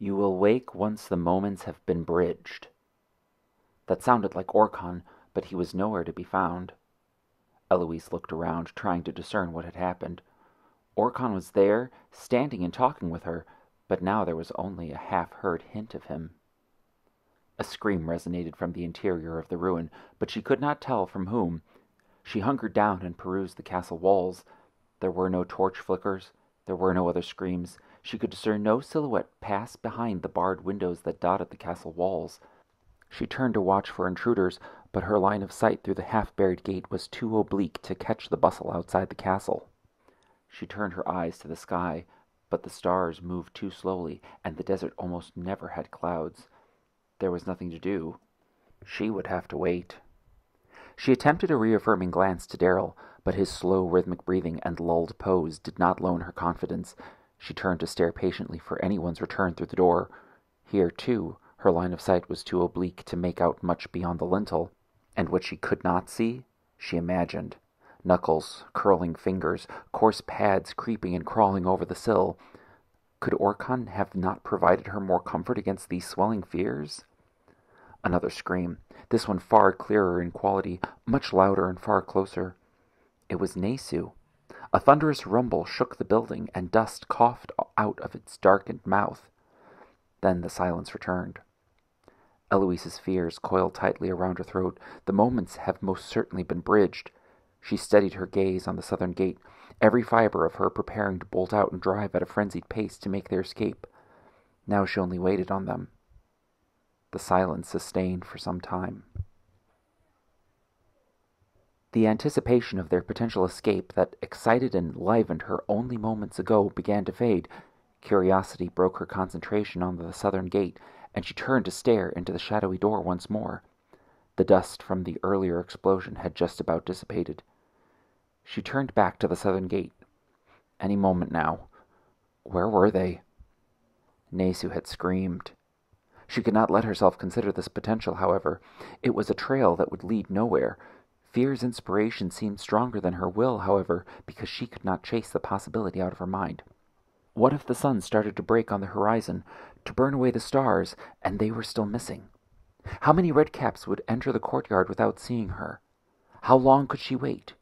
You will wake once the moments have been bridged. That sounded like Orkhan, but he was nowhere to be found. Eloise looked around, trying to discern what had happened. Orkhan was there, standing and talking with her, but now there was only a half-heard hint of him. A scream resonated from the interior of the ruin, but she could not tell from whom. She hungered down and perused the castle walls. There were no torch flickers. There were no other screams. She could discern no silhouette pass behind the barred windows that dotted the castle walls. She turned to watch for intruders, but her line of sight through the half-buried gate was too oblique to catch the bustle outside the castle. She turned her eyes to the sky, but the stars moved too slowly, and the desert almost never had clouds. There was nothing to do. She would have to wait. She attempted a reaffirming glance to Darrell, but his slow, rhythmic breathing and lulled pose did not loan her confidence. She turned to stare patiently for anyone's return through the door. Here, too, her line of sight was too oblique to make out much beyond the lintel, and what she could not see, she imagined. Knuckles, curling fingers, coarse pads creeping and crawling over the sill. Could Orkhan have not provided her more comfort against these swelling fears? Another scream, this one far clearer in quality, much louder and far closer. It was Nesu. A thunderous rumble shook the building, and dust coughed out of its darkened mouth. Then the silence returned. Eloise's fears coiled tightly around her throat. The moments have most certainly been bridged. She steadied her gaze on the southern gate, every fiber of her preparing to bolt out and drive at a frenzied pace to make their escape. Now she only waited on them. The silence sustained for some time. The anticipation of their potential escape that excited and enlivened her only moments ago began to fade. Curiosity broke her concentration on the southern gate, and she turned to stare into the shadowy door once more. The dust from the earlier explosion had just about dissipated. She turned back to the southern gate. Any moment now. Where were they? Nesu had screamed. She could not let herself consider this potential, however. It was a trail that would lead nowhere. Fear's inspiration seemed stronger than her will, however, because she could not chase the possibility out of her mind. What if the sun started to break on the horizon, to burn away the stars, and they were still missing? How many redcaps would enter the courtyard without seeing her? How long could she wait?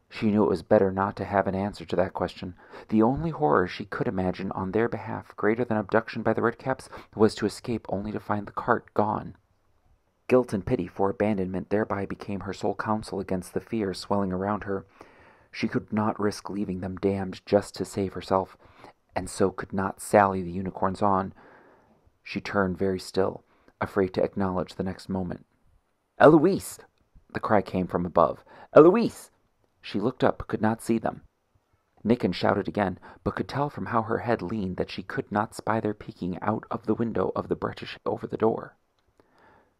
She knew it was better not to have an answer to that question. The only horror she could imagine on their behalf, greater than abduction by the redcaps, was to escape only to find the cart gone. Guilt and pity for abandonment thereby became her sole counsel against the fear swelling around her. She could not risk leaving them damned just to save herself, and so could not sally the unicorns on. She turned very still, afraid to acknowledge the next moment. "Eloise!" The cry came from above. "Eloise!" She looked up, but could not see them. Nicken shouted again, but could tell from how her head leaned that she could not spy their peeking out of the window of the breccia over the door.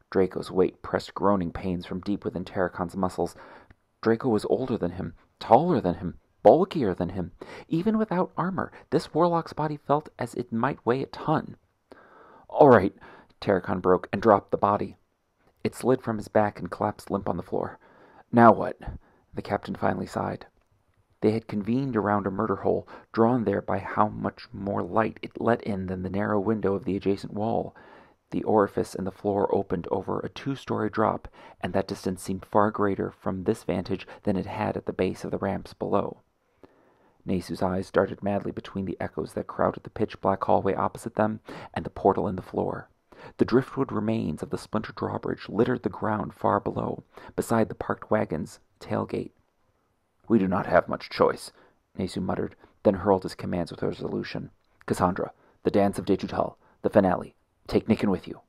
Draco's weight pressed groaning pains from deep within Tarakon's muscles. Draco was older than him, taller than him, bulkier than him. Even without armor, this warlock's body felt as it might weigh a ton. "All right," Tarakon broke, and dropped the body. It slid from his back and collapsed limp on the floor. "Now what?" The captain finally sighed. They had convened around a murder hole, drawn there by how much more light it let in than the narrow window of the adjacent wall. The orifice in the floor opened over a 2-story drop, and that distance seemed far greater from this vantage than it had at the base of the ramps below. Nesu's eyes darted madly between the echoes that crowded the pitch-black hallway opposite them and the portal in the floor. The driftwood remains of the splintered drawbridge littered the ground far below, beside the parked wagon's tailgate. "We do not have much choice," Nesu muttered, then hurled his commands with resolution. "Cassandra, the dance of Detutal, the finale. Take Nicken with you."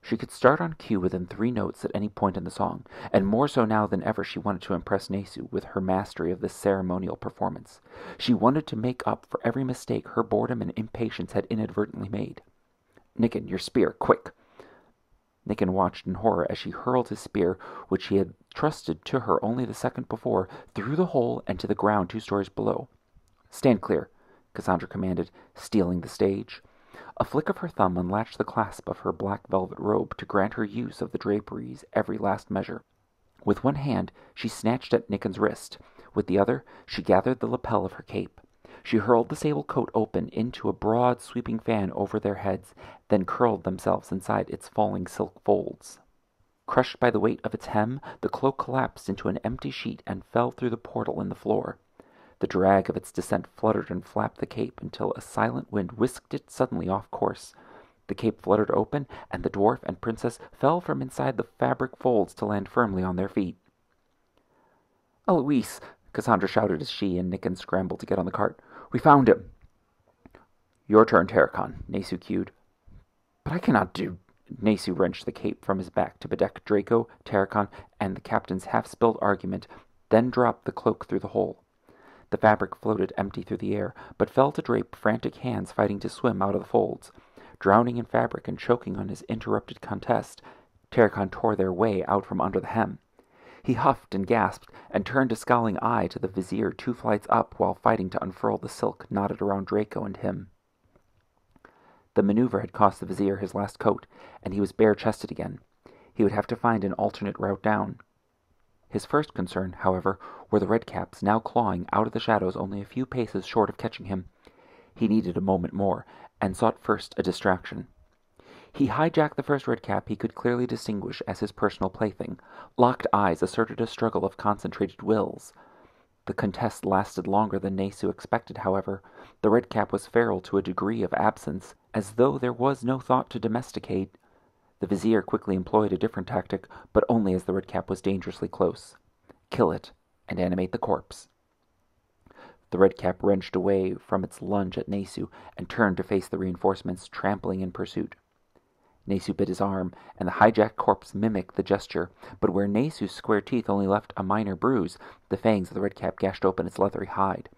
She could start on cue within 3 notes at any point in the song, and more so now than ever she wanted to impress Nesu with her mastery of this ceremonial performance. She wanted to make up for every mistake her boredom and impatience had inadvertently made. "Nicken, your spear, quick!" Nicken watched in horror as she hurled his spear, which he had trusted to her only the second before, through the hole and to the ground 2 stories below. "Stand clear," Cassandra commanded, stealing the stage. A flick of her thumb unlatched the clasp of her black velvet robe to grant her use of the drapery's every last measure. With one hand she snatched at Nicken's wrist. With the other she gathered the lapel of her cape. She hurled the sable coat open into a broad, sweeping fan over their heads, then curled themselves inside its falling silk folds. Crushed by the weight of its hem, the cloak collapsed into an empty sheet and fell through the portal in the floor. The drag of its descent fluttered and flapped the cape until a silent wind whisked it suddenly off course. The cape fluttered open, and the dwarf and princess fell from inside the fabric folds to land firmly on their feet. "Eloise!" Cassandra shouted as she and Nickon scrambled to get on the cart. "We found him!" "Your turn, Terracon," Nasu cued. "But I cannot do—" Nasu wrenched the cape from his back to bedeck Draco, Terracon, and the captain's half-spilled argument, then dropped the cloak through the hole. The fabric floated empty through the air, but fell to drape frantic hands fighting to swim out of the folds. Drowning in fabric and choking on his interrupted contest, Terracon tore their way out from under the hem. He huffed and gasped, and turned a scowling eye to the vizier 2 flights up while fighting to unfurl the silk knotted around Draco and him. The maneuver had cost the vizier his last coat, and he was bare-chested again. He would have to find an alternate route down. His first concern, however, were the redcaps now clawing out of the shadows only a few paces short of catching him. He needed a moment more, and sought first a distraction. He hijacked the first redcap he could clearly distinguish as his personal plaything. Locked eyes asserted a struggle of concentrated wills. The contest lasted longer than Nasu expected, however. The redcap was feral to a degree of absence, as though there was no thought to domesticate. The vizier quickly employed a different tactic, but only as the redcap was dangerously close. Kill it, and animate the corpse. The redcap wrenched away from its lunge at Nasu, and turned to face the reinforcements trampling in pursuit. Nasu bit his arm, and the hijacked corpse mimicked the gesture, but where Nasu's square teeth only left a minor bruise, the fangs of the redcap gashed open its leathery hide.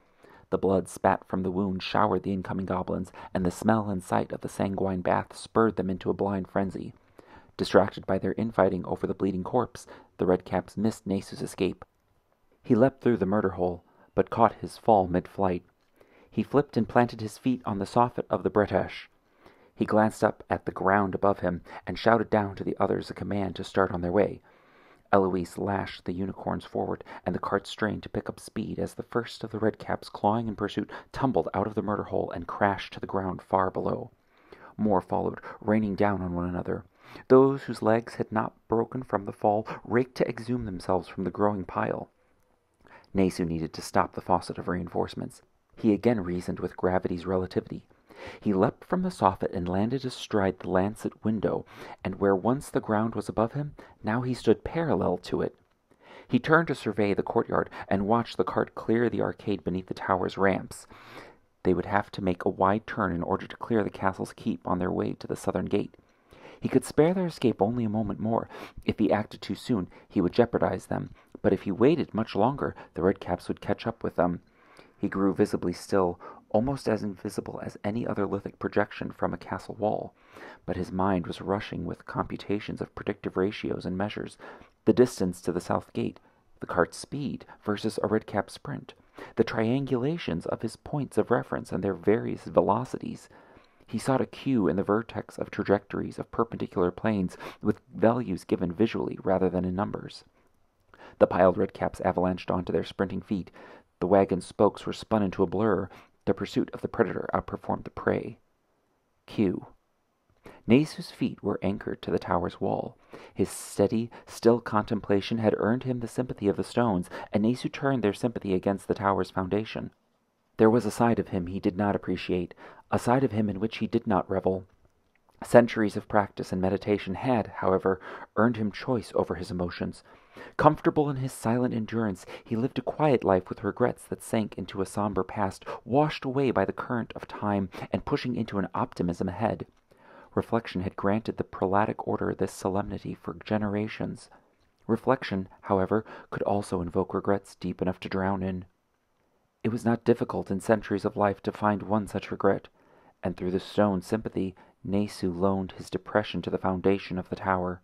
The blood spat from the wound showered the incoming goblins, and the smell and sight of the sanguine bath spurred them into a blind frenzy. Distracted by their infighting over the bleeding corpse, the redcaps missed Nasu's escape. He leapt through the murder hole, but caught his fall mid-flight. He flipped and planted his feet on the soffit of the Bretache. He glanced up at the ground above him, and shouted down to the others a command to start on their way. Eloise lashed the unicorns forward, and the cart strained to pick up speed as the first of the redcaps clawing in pursuit tumbled out of the murder hole and crashed to the ground far below. More followed, raining down on one another. Those whose legs had not broken from the fall raked to exhume themselves from the growing pile. Nasu needed to stop the faucet of reinforcements. He again reasoned with gravity's relativity. He leapt from the soffit and landed astride the lancet window, and where once the ground was above him, now he stood parallel to it. He turned to survey the courtyard and watched the cart clear the arcade beneath the tower's ramps. They would have to make a wide turn in order to clear the castle's keep on their way to the southern gate. He could spare their escape only a moment more. If he acted too soon, he would jeopardize them, but if he waited much longer, the redcaps would catch up with them. He grew visibly still, almost as invisible as any other lithic projection from a castle wall, but his mind was rushing with computations of predictive ratios and measures, the distance to the south gate, the cart's speed versus a redcap sprint, the triangulations of his points of reference and their various velocities. He sought a cue in the vertex of trajectories of perpendicular planes with values given visually rather than in numbers. The piled redcaps avalanched onto their sprinting feet. The wagon's spokes were spun into a blur. The pursuit of the predator outperformed the prey. Q. Nasu's feet were anchored to the tower's wall. His steady, still contemplation had earned him the sympathy of the stones, and Nasu turned their sympathy against the tower's foundation. There was a side of him he did not appreciate, a side of him in which he did not revel. Centuries of practice and meditation had, however, earned him choice over his emotions. Comfortable in his silent endurance, he lived a quiet life with regrets that sank into a somber past, washed away by the current of time and pushing into an optimism ahead. Reflection had granted the prelatic order this solemnity for generations. Reflection, however, could also invoke regrets deep enough to drown in. It was not difficult in centuries of life to find one such regret, and through the stone's sympathy, Nasu loaned his depression to the foundation of the tower.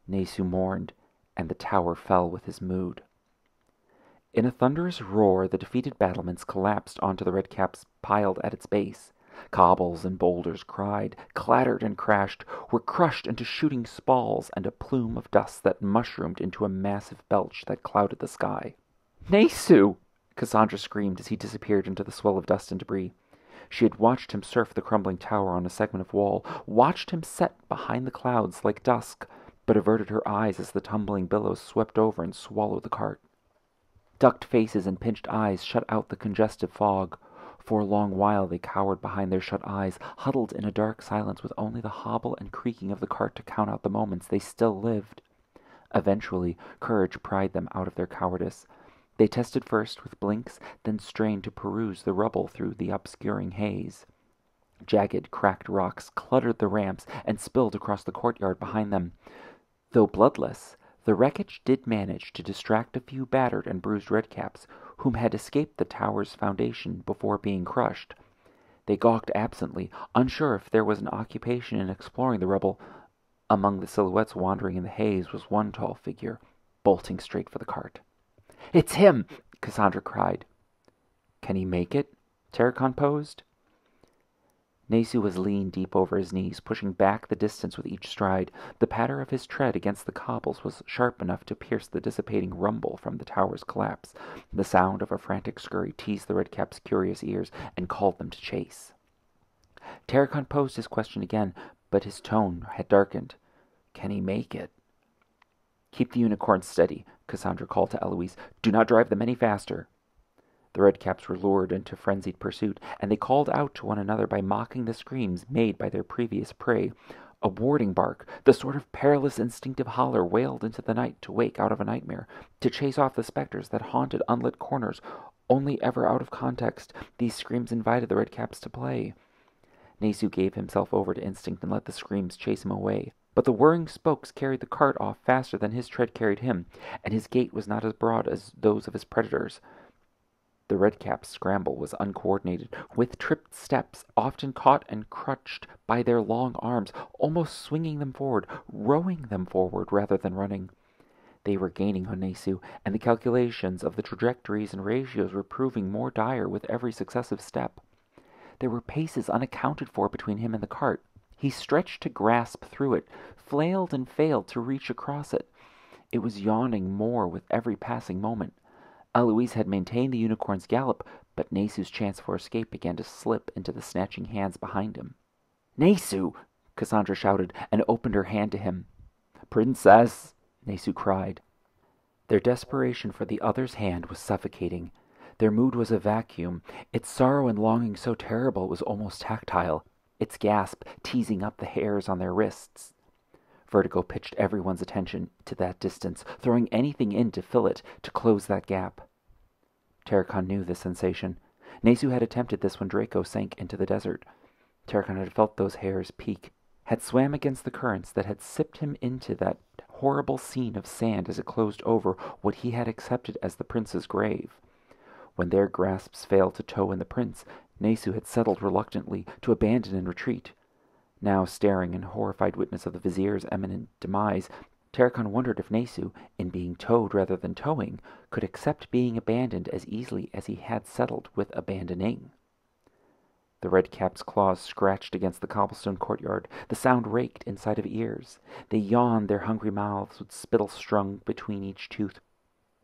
Nasu mourned, and the tower fell with his mood. In a thunderous roar, the defeated battlements collapsed onto the redcaps piled at its base. Cobbles and boulders cried, clattered and crashed, were crushed into shooting spalls and a plume of dust that mushroomed into a massive belch that clouded the sky. "Nasu!" Cassandra screamed as he disappeared into the swell of dust and debris. She had watched him surf the crumbling tower on a segment of wall, watched him set behind the clouds like dusk, but averted her eyes as the tumbling billows swept over and swallowed the cart. Ducked faces and pinched eyes shut out the congestive fog. For a long while they cowered behind their shut eyes, huddled in a dark silence with only the hobble and creaking of the cart to count out the moments they still lived. Eventually, courage pried them out of their cowardice. They tested first with blinks, then strained to peruse the rubble through the obscuring haze. Jagged, cracked rocks cluttered the ramps and spilled across the courtyard behind them. Though bloodless, the wreckage did manage to distract a few battered and bruised redcaps, whom had escaped the tower's foundation before being crushed. They gawked absently, unsure if there was an occupation in exploring the rubble. Among the silhouettes wandering in the haze was one tall figure, bolting straight for the cart. "It's him!" Cassandra cried. "Can he make it?" Terracon posed. Nasu was lean deep over his knees, pushing back the distance with each stride. The patter of his tread against the cobbles was sharp enough to pierce the dissipating rumble from the tower's collapse. The sound of a frantic scurry teased the redcaps' curious ears and called them to chase. Terracon posed his question again, but his tone had darkened. "Can he make it?" "Keep the unicorns steady," Cassandra called to Eloise. "Do not drive them any faster." The redcaps were lured into frenzied pursuit, and they called out to one another by mocking the screams made by their previous prey. A warding bark, the sort of perilous instinctive holler wailed into the night to wake out of a nightmare, to chase off the specters that haunted unlit corners. Only ever out of context, these screams invited the redcaps to play. Nasu gave himself over to instinct and let the screams chase him away. But the whirring spokes carried the cart off faster than his tread carried him, and his gait was not as broad as those of his predators. The redcap's scramble was uncoordinated, with tripped steps, often caught and crutched by their long arms, almost swinging them forward, rowing them forward rather than running. They were gaining on Nasu, and the calculations of the trajectories and ratios were proving more dire with every successive step. There were paces unaccounted for between him and the cart. He stretched to grasp through it, flailed and failed to reach across it. It was yawning more with every passing moment. Eloise had maintained the unicorn's gallop, but Nasu's chance for escape began to slip into the snatching hands behind him. "Nasu!" Cassandra shouted, and opened her hand to him. "Princess!" Nasu cried. Their desperation for the other's hand was suffocating. Their mood was a vacuum, its sorrow and longing so terrible it was almost tactile, its gasp teasing up the hairs on their wrists. Vertigo pitched everyone's attention to that distance, throwing anything in to fill it, to close that gap. Terracon knew this sensation. Nasu had attempted this when Draco sank into the desert. Terracon had felt those hairs peak, had swam against the currents that had sipped him into that horrible scene of sand as it closed over what he had accepted as the prince's grave. When their grasps failed to tow in the prince, Nasu had settled reluctantly to abandon and retreat. Now, staring in horrified witness of the vizier's imminent demise, Terracon wondered if Nasu, in being towed rather than towing, could accept being abandoned as easily as he had settled with abandoning. The redcap's claws scratched against the cobblestone courtyard. The sound raked inside of ears. They yawned their hungry mouths with spittle strung between each tooth.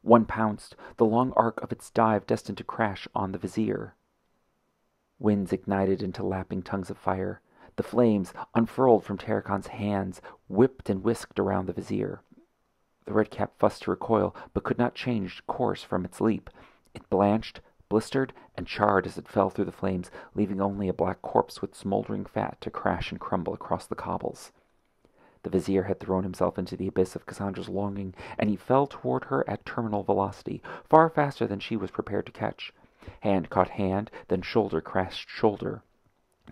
One pounced, the long arc of its dive destined to crash on the vizier. Winds ignited into lapping tongues of fire. The flames, unfurled from Terracon's hands, whipped and whisked around the vizier. The redcap fussed to recoil, but could not change course from its leap. It blanched, blistered, and charred as it fell through the flames, leaving only a black corpse with smoldering fat to crash and crumble across the cobbles. The vizier had thrown himself into the abyss of Cassandra's longing, and he fell toward her at terminal velocity, far faster than she was prepared to catch. Hand caught hand, then shoulder crashed shoulder.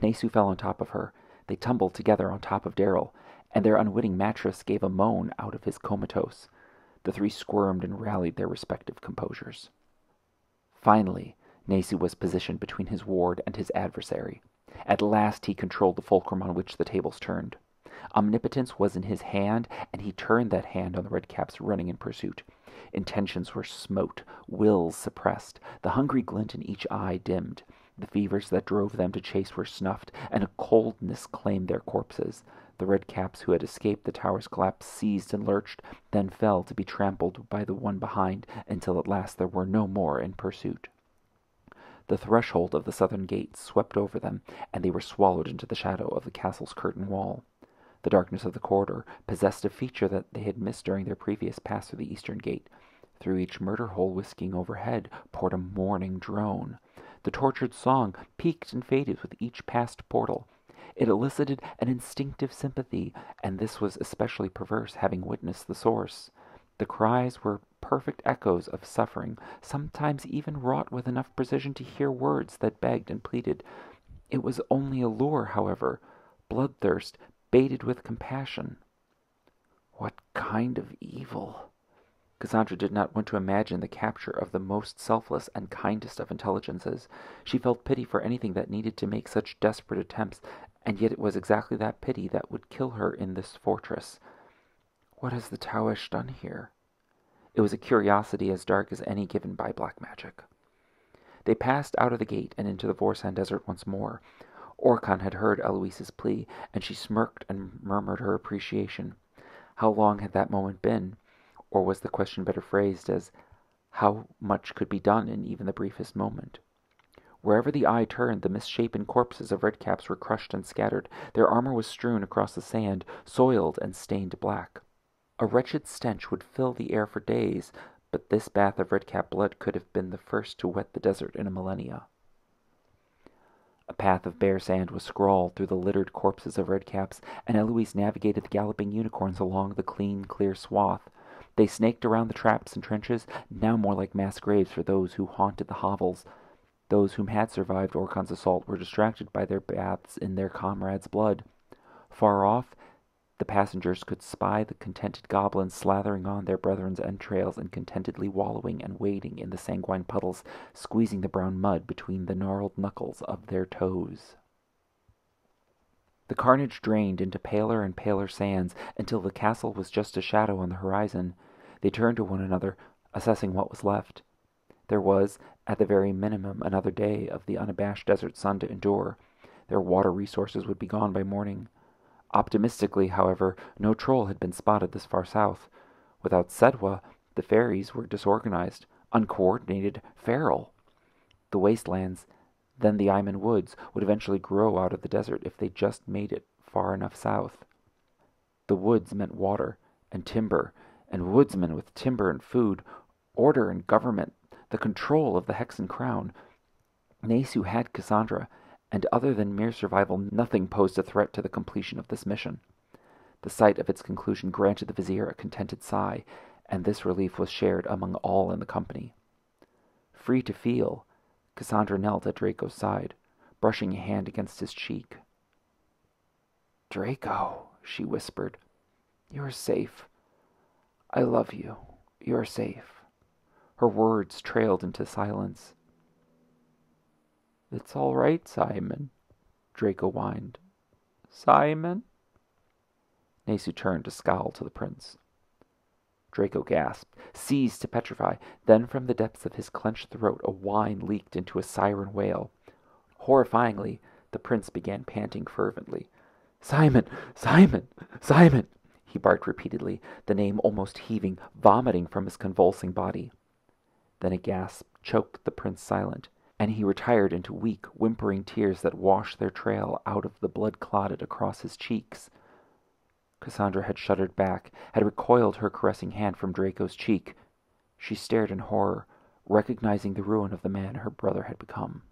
Nasu fell on top of her. They tumbled together on top of Darrell, and their unwitting mattress gave a moan out of his comatose. The three squirmed and rallied their respective composures. Finally, Nasu was positioned between his ward and his adversary. At last he controlled the fulcrum on which the tables turned. Omnipotence was in his hand, and he turned that hand on the redcaps running in pursuit. Intentions were smote, wills suppressed, the hungry glint in each eye dimmed. The fevers that drove them to chase were snuffed, and a coldness claimed their corpses. The redcaps who had escaped the tower's collapse seized and lurched, then fell to be trampled by the one behind, until at last there were no more in pursuit. The threshold of the southern gate swept over them, and they were swallowed into the shadow of the castle's curtain wall. The darkness of the corridor possessed a feature that they had missed during their previous pass through the eastern gate. Through each murder hole whisking overhead poured a mourning drone. The tortured song peaked and faded with each passed portal. It elicited an instinctive sympathy, and this was especially perverse, having witnessed the source. The cries were perfect echoes of suffering, sometimes even wrought with enough precision to hear words that begged and pleaded. It was only a lure, however, bloodthirst baited with compassion. What kind of evil? Cassandra did not want to imagine the capture of the most selfless and kindest of intelligences. She felt pity for anything that needed to make such desperate attempts, and yet it was exactly that pity that would kill her in this fortress. What has the Taoish done here? It was a curiosity as dark as any given by black magic. They passed out of the gate and into the Vorsan desert once more. Orkhan had heard Eloise's plea, and she smirked and murmured her appreciation. How long had that moment been? Or was the question better phrased as, how much could be done in even the briefest moment? Wherever the eye turned, the misshapen corpses of redcaps were crushed and scattered. Their armor was strewn across the sand, soiled and stained black. A wretched stench would fill the air for days, but this bath of redcap blood could have been the first to wet the desert in a millennia. A path of bare sand was scrawled through the littered corpses of redcaps, and Eloise navigated the galloping unicorns along the clean, clear swath. They snaked around the traps and trenches, now more like mass graves for those who haunted the hovels. Those whom had survived Orkhan's assault were distracted by their baths in their comrades' blood. Far off, the passengers could spy the contented goblins slathering on their brethren's entrails and contentedly wallowing and wading in the sanguine puddles, squeezing the brown mud between the gnarled knuckles of their toes. The carnage drained into paler and paler sands until the castle was just a shadow on the horizon. They turned to one another, assessing what was left. There was, at the very minimum, another day of the unabashed desert sun to endure. Their water resources would be gone by morning. Optimistically, however, no troll had been spotted this far south. Without Sedwa, the fairies were disorganized, uncoordinated, feral. The wastelands, then the Iman woods, would eventually grow out of the desert if they just made it far enough south. The woods meant water and timber, and woodsmen with timber and food, order and government, the control of the Hexen crown. Nesu had Cassandra, and other than mere survival, nothing posed a threat to the completion of this mission. The sight of its conclusion granted the vizier a contented sigh, and this relief was shared among all in the company. Free to feel, Cassandra knelt at Draco's side, brushing a hand against his cheek. "Draco," she whispered, "you are safe. I love you. You are safe." Her words trailed into silence. "It's all right, Simon," Draco whined. "Simon?" Nesu turned to scowl to the prince. Draco gasped, seized to petrify. Then from the depths of his clenched throat a whine leaked into a siren wail. Horrifyingly, the prince began panting fervently. "Simon! Simon! Simon!" he barked repeatedly, the name almost heaving, vomiting from his convulsing body. Then a gasp choked the prince silent, and he retired into weak, whimpering tears that washed their trail out of the blood clotted across his cheeks. Cassandra had shuddered back, had recoiled her caressing hand from Draco's cheek. She stared in horror, recognizing the ruin of the man her brother had become.